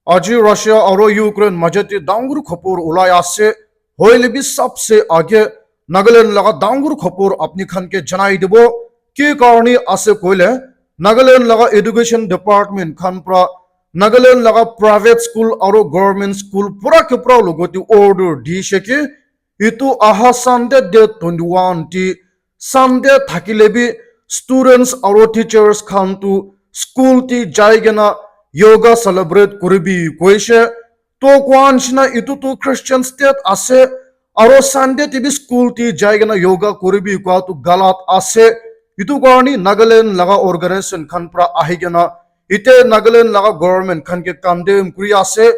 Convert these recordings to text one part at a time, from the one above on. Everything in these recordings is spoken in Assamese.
আজি রাশিয়া और यूक्रेन मजती डांगुर खबर उलाई आसे होइले भी सबसे आगे नागालैंड लगा डांगुर खबर अपनी खान के जनाई देबो के कारणी आसे कोइले नागालैंड लगा एजुकेशन डिपार्टमेंट खान प्रा नागालैंड लगा प्राइवेट स्कूल और गवर्नमेंट स्कूल पूरा के पूरा लोगोती ऑर्डर दी शेके इतु आहा संडे डे 21 टी संडे থাকিলে भी स्टूडेंट्स और टीचर्स खान तु स्कूल ती जायगेना yoga celebrate kuribi koise to kwanchna itu to Christian state ase aro Sunday tibi school ti jaigana yoga kuribi kwa tu galat ase itu karni Nagaland laga organization khan pra ahigena ite Nagaland laga government khan ke kandem kuri ase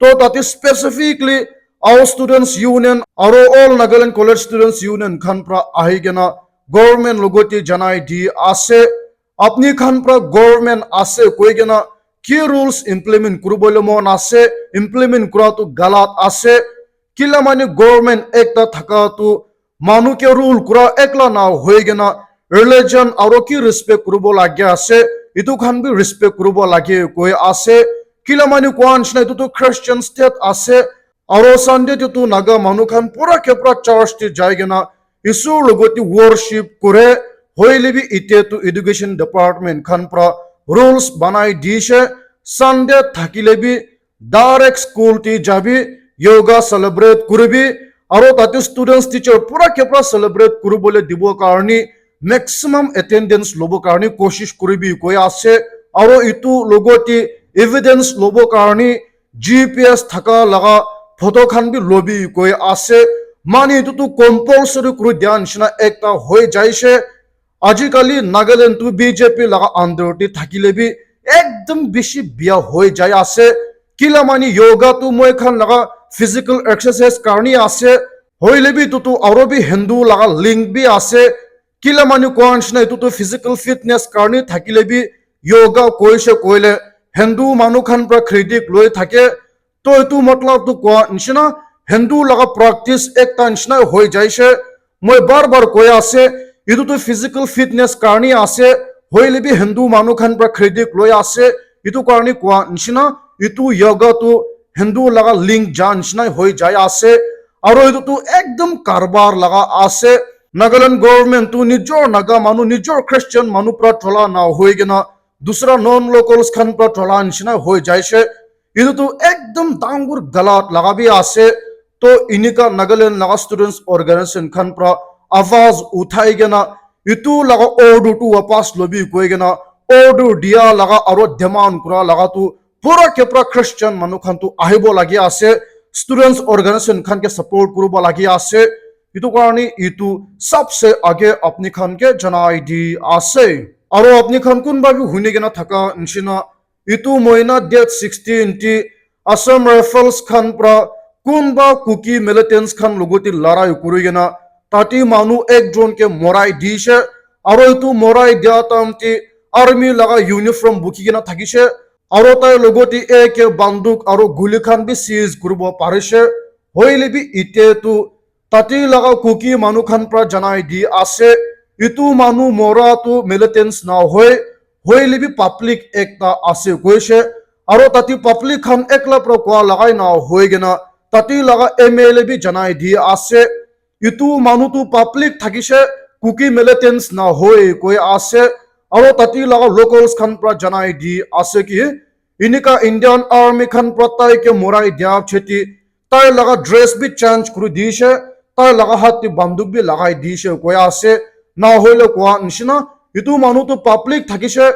to tati specifically our students union aro all Nagaland college students union khan pra ahigena government logoti janai di ase apni khan pra government ase koigena কি রুলস ইমপ্লিমেন্ট করবলে মন আছে ইমপ্লিমেন্ট করা তো গালাত আছে কিলা মানে গভর্নমেন্ট একটা থাকা তো মানুকে রুল করা একলা না হয়ে গেনা রিলিজন আর কি রেসপেক্ট করব লাগে আছে ইতু খান বি রেসপেক্ট করব লাগে কই আছে কিলা মানে কোয়ানস না তো খ্রিস্টান স্টেট আছে আর সানডে তো নাগা মানু খান পুরা কে পুরা চার্চ তে যায় গেনা ইসুর লগতি ওয়ারশিপ করে হইলে বি ইতে তো এডুকেশন ডিপার্টমেন্ট খান পুরা rules banai dishe Sunday thakile bi direct school ti jabi yoga celebrate kuribi aro tati students teacher pura kepra celebrate kurubole dibo karni maximum attendance lobo karni koshish kuribi koi ase aro itu logoti evidence lobo karni GPS thaka laga photo khan bi lobi koi ase mani itu tu compulsory kuru dhyan shina ekta hoi jaise আজিকালি নাগাল্যান্ড টু বিজেপি লাগা আন্দোলনটি থাকিলে বি একদম বেশি বিয়া হয়ে যায় আছে কিলা মানে যোগা তো মই খান লাগা ফিজিক্যাল এক্সারসাইজ কারণে আছে হইলে বি তো আরো বি হিন্দু লাগা লিঙ্ক বি আছে কিলা মানে কোয়ানস না তো ফিজিক্যাল ফিটনেস কারণে থাকিলে বি যোগা কইছে কইলে হিন্দু মানু খান প্রা ক্রিটিক লই থাকে তো এতু মতলব তো কোয়ানস না হিন্দু লাগা প্র্যাকটিস একটা নিশনা হয়ে যাইছে মই বারবার কই আছে ইটো তো ফিজিক্যাল ফিটনেস কারণে আছে হইলে বি হিন্দু মানু খান প্রা ক্রেডিট লই আছে ইটো কারণে কোয়া নিশনা ইটো যোগা তো হিন্দু লাগা লিঙ্ক জান নিশনা হই যায় আছে আর ইটো তো একদম কারবার লাগা আছে নাগাল্যান্ড গভর্নমেন্ট তো নিজর নাগা মানু নিজর খ্রিস্টান মানু প্রা টলা না হই গেনা দুসরা নন লোকালস খান প্রা টলা নিশনা হই যাইছে ইটো তো একদম ডাঙ্গুর গলাত লাগাবি আছে তো ইনিকা নাগাল্যান্ড লাগা স্টুডেন্টস অর্গানাইজেশন খান প্রা आवाज उठाई गेना इतु लगा ऑर्डर टू वापस लबी कोई गेना ऑर्डर दिया लगा और डिमांड करा लगा तू पूरा के पूरा क्रिश्चियन मनु खान तू आहिबो लागि आसे स्टूडेंट्स ऑर्गेनाइजेशन खान के सपोर्ट करबो लागि आसे इतु कारणी इतु सबसे आगे अपनी खान के जनाई दी आसे और अपनी खान कुन बाबी हुने गेना थका नसिना इतु महीना डेट 16 टी असम राइफल्स खान प्रा कुन बा कुकी मिलिटेंट्स खान लगोती लड़ाई करि गेना ताती मानु एक जोन के मोराई दिशे आरो इतु मोराई दिया तामती आर्मी लगा यूनिफॉर्म बुकी गेना थाकिसे आरो ताय लगोती एक बंदूक आरो गुली खान भी सीज करबो पारिसे होइले भी इते तु ताती लगा कुकी मानु खान प्रा जनाई दी आसे इतु मानु मोरा तु मिलिटेंट्स ना होइले भी पब्लिक एकता आसे कोइसे आरो ताती पब्लिक खान एकला प्रा को लगाई ना होय गेना ताती लगा एमएलए भी जनाई दी आसे इतु मानु तु पब्लिक থাকিছে कुकी मिलिटेंट्स ना होय कोई आसे और तती लगा लोकल्स खान प्रा जनाई दी आसे कि इनिका इंडियन आर्मी खान प्रताय के मोराई दिया छेती ताय लगा ड्रेस भी चेंज कर दिसे ताय लगा हाथ बंदूक भी लगाई दिसे कोई आसे ना होइले कोआ निसिना इतु मानु तु पब्लिक থাকিছে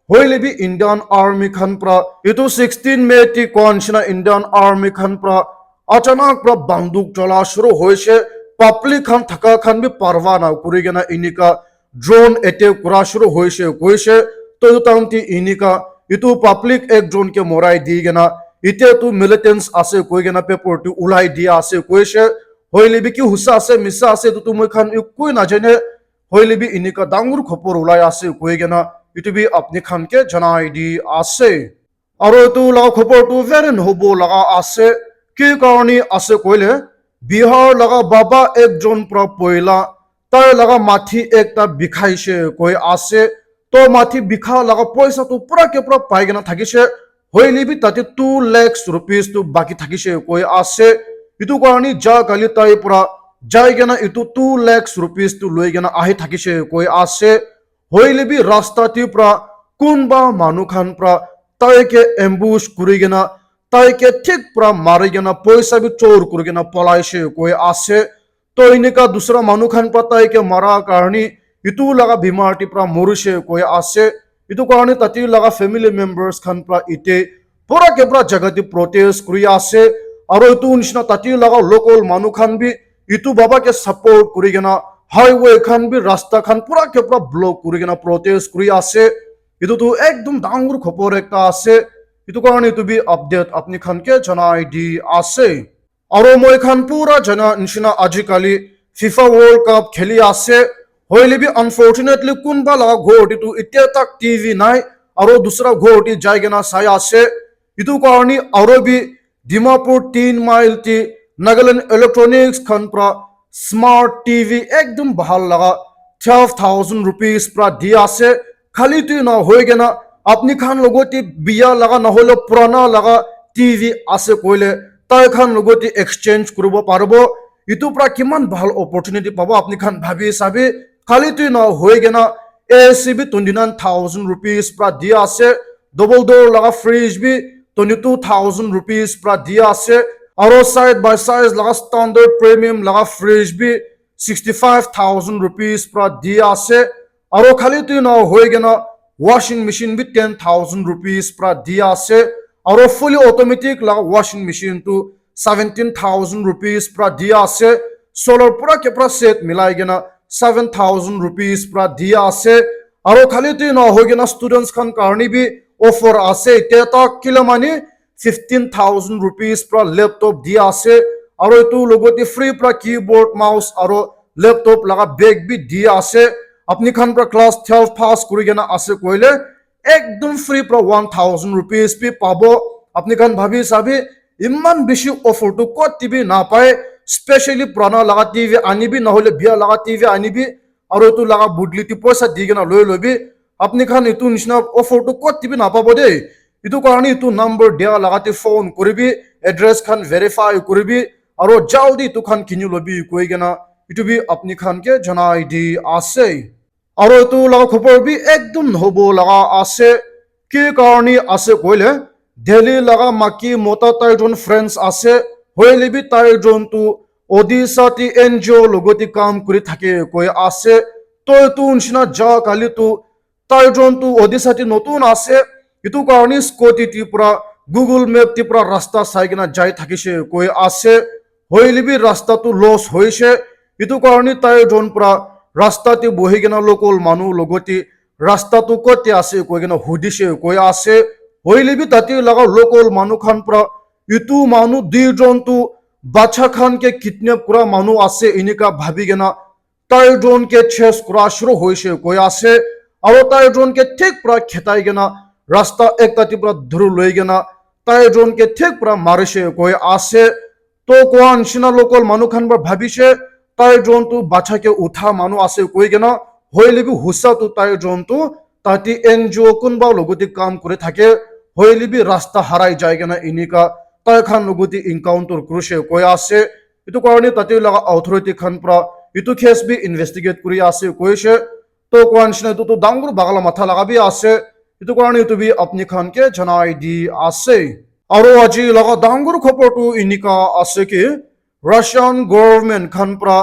होइले भी इंडियन आर्मी खान प्रा इतु 16 मे ती कोनसिना इंडियन आर्मी खान प्रा अचानक प्रा बंदूक चला शुरू होइसे पब्लिक खान थका खान भी परवा ना करि गेना इनिका ड्रोन अटैक करा शुरू होइसे कोइसे तो तांती इनिका इतु पब्लिक एक ड्रोन के मोराई दी गेना इते तु मिलिटेंट्स आसे कोइ गेना पेपर टू उलाई दिया आसे कोइसे होइले भी कि हुसा आसे मिसा आसे तो तुम खान कोइ ना जाने होइले भी इनिका डांगुर खपर उलाई आसे कोइ गेना इतु भी अपने खान के जनाई दी आसे और तो ला खपर टू वेरन होबो लगा आसे के कारणी आसे कोइले बिहार लगा बाबा एक जोन प्रा पोइला ताय लगा माथी एकता बिखाइसे कोई आसे तो माथी बिखा लगा पैसा तो पूरा के पूरा पाइगेना থাকিছে হইলেবি তাতে 2 lakhs rupees তো বাকি থাকিছে কৈ আছে ইটো কাৰণে যা কালি তাই পৰা যাই গেনা ইটো 2 lakhs rupees তো লৈ গেনা আহি থাকিছে কৈ আছে হইলেবি ৰাস্তাটি পৰা কোনবা মানুহ খান পৰা তাইকে এম্বুশ কৰি গেনা তাইকে ঠিক পৰা মাৰি গেনা পইচা বি চোৰ কৰি গেনা পলাইছে কৈ আছে তো এনেকা দুসৰা মানুহ খান পৰা তাইকে মাৰা কাৰণে ইটো লগা বিমাৰটি পৰা মৰিছে কৈ আছে ইটো কাৰণে তাতে লগা ফেমিলি মেম্বাৰ্স খান পৰা ইতে পুৰা কেপৰা জাগাটি প্ৰটেষ্ট কৰি আছে আৰু ইটো নিচিনা তাতে লগা লোকেল মানুহ খান বি ইটো বাবাকে সাপোৰ্ট কৰি গেনা হাইৱে খান বি ৰাস্তা খান পুৰা কেপৰা ব্লক কৰি গেনা প্ৰটেষ্ট কৰি আছে ইটো তো একদম ডাঙৰ খবৰ একটা আছে ইটো কাৰণে ইটো বি আপডেট আপনি খানকে জনাই দি আছে আৰু মই খান পুৰা জনা নিচিনা আজিকালি ফিফা ৱৰ্ল্ড কাপ খেলি আছে হইলেবি আনফৰ্চুনেটলি কোনবা লগা ঘৰটিটো এতিয়া তাক টিভি নাই আৰু দুসৰা ঘৰটি যাই গেনা চাই আছে ইটো কাৰণে আৰু বি ডিমাপুৰ 3 মাইল টি নাগালেণ্ড ইলেক্ট্ৰনিক্স খান পৰা স্মাৰ্ট টিভি একদম ভাল লগা 12,000 rupees পৰা দি আছে খালি তুই না হৈ গেনা আপনি খান লগতি বিয়া লগা নহলে পুৰানা লগা টিভি আছে কইলে তাই খান লগতি এক্সচেঞ্জ কৰিব পাৰিব ইটো পৰা কিমান ভাল অপৰচুনিটি পাব আপনি খান ভাবি চাবি খালি তুই না হৈ গেনা এচিবি 29,000 rupees পৰা দি আছে ডবল ডোৰ লগা ফ্ৰিজ বি 22,000 rupees পৰা দি আছে আৰু সাইড বাই সাইড লগা স্ট্যান্ডাৰ্ড প্ৰিমিয়াম লগা ফ্ৰিজ বি 65,000 rupees পৰা দি আছে আৰু খালি তুই না হৈ গেনা washing machine bhi 10,000 rupees pra diya ase aur fully automatic la washing machine tu 17,000 rupees pra diya ase solar pura ke pura set milai gena 7,000 rupees pra diya ase aur khali tu na hoy gena students khan karni bhi offer ase te ta kila mani 15,000 rupees pra laptop diya ase aur tu logoti free pra keyboard mouse aur laptop laga bag bhi diya ase আপনি খান পৰা ক্লাস 12 পাস কৰি গেনা আছে কইলে একদম ফ্ৰি পৰা 1,000 rupees পি পাব আপনি খান ভাবি চাবি ইমান বেশি অফার তো কত টিভি না পায় স্পেশালি পুরানা লাগা টিভি আনিবি নহলে বিয়া লাগা টিভি আনিবি আৰু এটো লাগা বুডলিটি পয়সা দি গেনা লৈ লবি আপনি খান এটো নিচিনা অফার তো কত টিভি না পাব দে এটো কাৰণে এটো নাম্বাৰ দিয়া লাগাতে ফোন কৰিবি এড্ৰেস খান ভেৰিফাই কৰিবি আৰু জলদি এটো খান কিনি লবি কই গেনা এটো বি আপনি খানকে জনাই দি আছে আৰু এটো লগা খবৰ বি একদম নহব লগা আছে কি কাৰণে আছে কইলে দিল্লী লগা মাকি মতা তাইজন ফ্ৰেন্ডস আছে হইলে বি তাইজন তো ওডিশাটি এনজিও লগতি কাম কৰি থাকে কই আছে তো এটো নিচিনা যা কালি তো তাইজন তো ওডিশাটি নতুন আছে এটো কাৰণে স্কুটি টি পুৰা গুগল মেপ টি পুৰা ৰাস্তা চাই কিনা যাই থাকিছে কই আছে হইলে বি ৰাস্তা তো লস হৈছে এটো কাৰণে তাইজন পুৰা রাস্তাতে বহি গেনা লোকল মানুহ লগতি রাস্তাটো কতে আছে কই গেনা হুদিছে কই আছে হইলেবি তাতে লাগা লোকল মানুহ খান পৰা ইটো মানুহ দুইজন তো বাচ্চা খান কে কিডন্যাপ করা মানুহ আছে এনেকা ভাবি গেনা তাইজন কে চেস করা শুরু হইছে কই আছে আৰু তাইজন কে ঠিক পৰা খেতাই গেনা ৰাস্তা একটাতি পৰা ধৰু লৈ গেনা তাইজন কে ঠিক পৰা মাৰিছে কই আছে তো কোন সিনা লোকল মানুহ খান পৰা ভাবিছে তাইজন তো বাচ্চাকে উঠা মানুহ আছে কই গেনা হইলেবি হুসা তো তাইজন তো তাতি এনজিও কোনবা লগতি কাম করে থাকে হইলেবি রাস্তা হারাই যায় গেনা ইনিকা তাই খান লগতি এনকাউন্টার করছে কই আছে এটো কারণে তাতে লাগা অথরিটি খান প্রা এটো কেস বি ইনভেস্টিগেট করি আছে কইছে তো কোয়ানশনে তো ডাঙ্গুর বাগলা মাথা লাগাবি আছে এটো কারণে তো বি আপনি খানকে জানাই দি আছে আৰু আজি লাগা ডাঙ্গুর খবরটো ইনিকা আছে কি রাশিয়ান গভর্নমেন্ট খান প্রা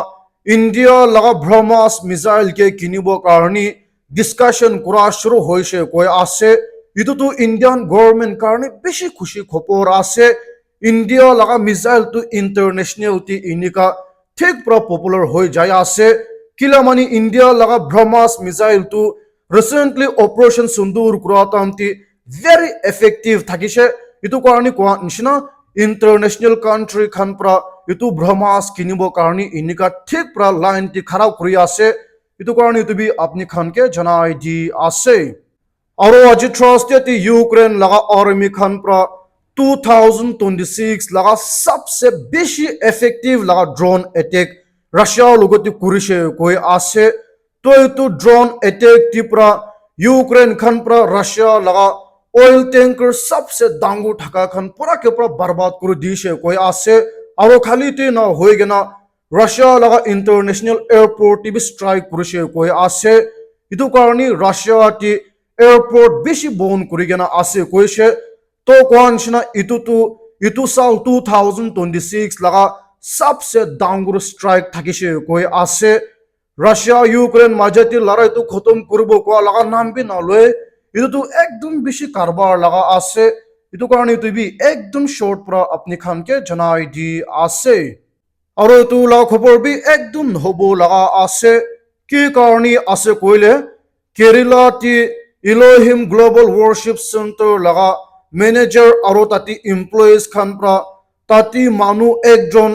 ইন্ডিয়া লাগা ব্রহ্মাস মিসাইল কে কিনিব কারণে ডিসকাশন করা শুরু হয়েছে কই আছে ইটো তো ইন্ডিয়ান গভর্নমেন্ট কারণে বেশি খুশি খবর আছে ইন্ডিয়া লাগা মিসাইল তো ইন্টারন্যাশনাল টি ইনিকা ঠিক প্রা পপুলার হয়ে যায় আছে কিলা মানে ইন্ডিয়া লাগা ব্রহ্মাস মিসাইল তো রিসেন্টলি অপারেশন সিন্দুর করাতামটি ভেরি এফেক্টিভ থাকিছে ইটো কারণে কোয়া নিচিনা ইন্টারন্যাশনাল কান্ট্রি খান প্রা ইটো ব্রহ্মাস কিনিব কারণে ইনিকা ঠিক প্রা লাইন টি খারাপ করি আছে ইটো কারণে ইটো বি আপনি খানকে জানাই দি আছে আৰু আজি ট্রাস্টেড ইউক্রেন লাগা আর্মি খান প্রা 2026 লাগা সবসে বেশি এফেক্টিভ লাগা ড্রোন অ্যাটাক রাশিয়া লগতি করিছে কই আছে তো ইটো ড্রোন অ্যাটাক টি প্রা ইউক্রেন খান প্রা রাশিয়া লাগা oil tanker सबसे डांगू ठका खन पूरा के पूरा बर्बाद कर दिसे कोई आसे और खाली ते ना होएगे ना रशिया लगा इंटरनेशनल एयरपोर्ट भी स्ट्राइक करिसे कोई आसे इदु कारणी रशिया टी एयरपोर्ट बेसी बन करिगे ना आसे कोइसे तो कोनसना इतु साल 2026 लगा सबसे डांगू स्ट्राइक থাকিছে कोई आसे রাশিয়া ইউক্রেন মাঝাতি লড়াইটো খতম করব কোয়া লাগা নাম বি নলয় ইটো একদম বেশি কারবার লাগা আছে ইটো কারণে তুই একদম শর্ট পুরা আপনি খানকে জানাই দি আছে আর ইটো লা খবর বি একদম হব লাগা আছে কি কারণে আছে কইলে Kerala T Elohim global warship centre লাগা ম্যানেজার আর তাতি এমপ্লয়িজ খান প্রা তাতি মানু একজন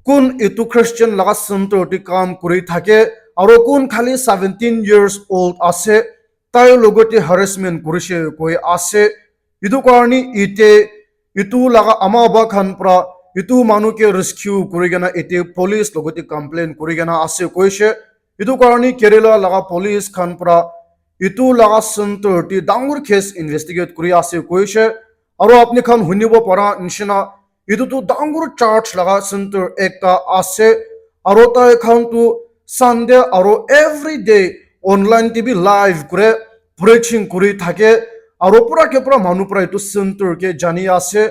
কোন ইটো খ্রিস্টান লাগা সেন্টারটি কাম করে থাকে আর কোন খালি 17 years old আছে তাই লগতে হ্যারাসমেন্ট করিছে কই আছে ইটো কারণে ইটো লাগা আমাবা খান প্রা ইটো মানুকে রেস্কিউ করে গেনা এতে পুলিশ লগতে কমপ্লেন করে গেনা আছে কইছে ইটো কারণে কেরালা লাগা পুলিশ খান প্রা ইটো লাগা সেন্টারটি ডাঙর কেস ইনভেস্টিগেট করে আছে কইছে আর আপনি খান শুনিব পারা নিচিনা ইটো তো ডাঙর চার্জ লাগা সেন্টার একটা আছে আর তাই খান তো সানডে আর every day online TV live করে প্রেচিং করে থাকে আর পুরা কে পুরা মানুষ পুরা ইটো সেন্টার কে জানি আছে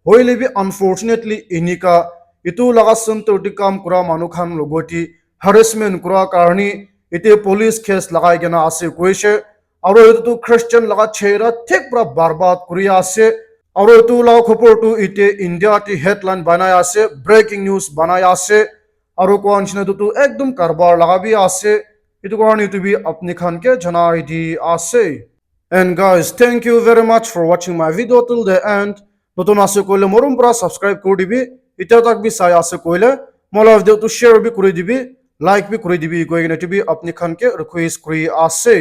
হইলে বি আনফরচুনেটলি ইনিকা ইটো লাগা সেন্টারটি কাম করা মানুষ খান লগতি হ্যারাসমেন্ট করা কারণে এতে পুলিশ কেস লাগাই গেনা আছে কইছে আর ইটো খ্রিস্টান লাগা ছেড়া ঠিক পুরা বরবাদ করে আছে আর ইটো লাগা খবরটো ইতে ইন্ডিয়াটি হেডলাইন বানাই আছে ব্রেকিং নিউজ বানাই আছে আর কোনছিনা তো একদম কারবার লাগাবি আছে ইটো কারণে ইউটিউবে আপনি খানকে জানাই দি আছে and guys thank you very much for watching my video till the end নতুন আছে কইলে মরম পুরা সাবস্ক্রাইব করে দিবি এটা তাকবি চাই আছে কইলে মলা ভিডিও তো শেয়ার বি করে দিবি লাইক বি করে দিবি কইগনে টিভি আপনি খানকে রিকোয়েস্ট করি আছে